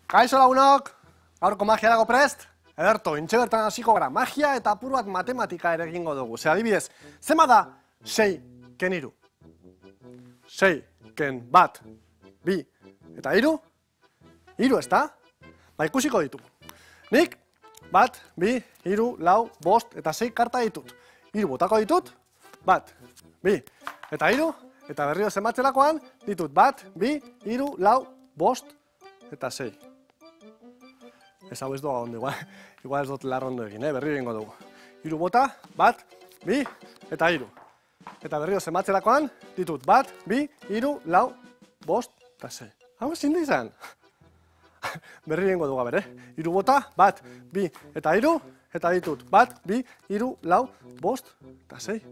Kaixo lagunok, gaurko magia dago prest? Ederto, intxe bertan hasiko gara, magia eta apur bat matematika ere egingo dugu. Ze adibidez, zema da 6 ken 3? 6 ken bat, bi eta 3? 3 ezta? Ba ikusiko ditugu. Nik, bat, bi, 3, 4, 5 eta 6 karta ditut. 3 botako ditut, bat, bi eta 3, eta berriro zenbatzerakoan ditut bat, bi, 3, 4, 5 eta 6. Ez hau ez doa ondo, igual ez dut larrondo egin, berriro egingo dugu. 3 bota, bat, bi eta 3. Eta berriro zenbatzerakoan ditut bat, bi, 3, 4, 5 eta 6. Hau ezin da izan. Berriro egingo dugu, bere. 3 bota, bat, bi eta 3, eta ditut bat, bi, 3, 4, 5 eta 6.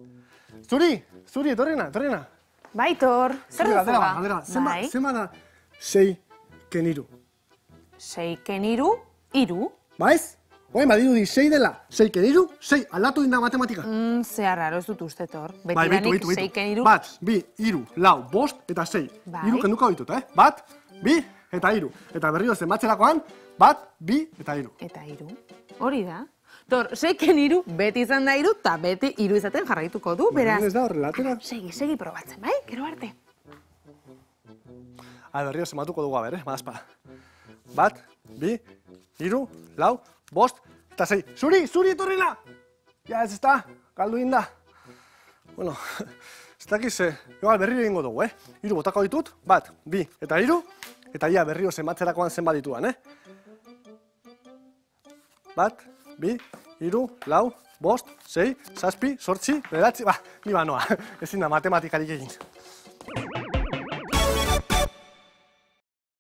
Zuri, etorrena. Baitor, zer duzu ba? Galdera, zema da 6 ken 3? 6 ken 3, 3. Baiz? Oen badirudi 6 dela, 6 ken 3, 6 aldatu dinda matematika. Zea raro ez dut uste, Tor. Bai, Betiranik 6 ken 3. Bat, bi, 3, 4, 5 eta 6. 3 kenduko ditut, Bat, bi eta 3. Eta berriro zenbatzerakoan, bat, bi eta 3. Eta 3. Hori da. Tor, 6 ken 3 beti izan da 3, eta beti 3 izaten jarraituko du, beraz. Ez da horrela, atera. Segi probatzen, bai? Gero arte. Berriro zenbatuko dugu, badazpa. Bat, bi, 3, 4, 5 eta 6. Zuri, etorrena! Ja, ez da, galdu inda. Bueno, ez dakiz, igual berriro egingo dugu, 3 botako ditut, bat, bi eta 3, eta ja berriro zenbatzerakoan zenbat dituan, Bat, bi, 3, 4, 5, 6, 7, 8, 9, 10, ni ba noa, ezin da matematikarik egin.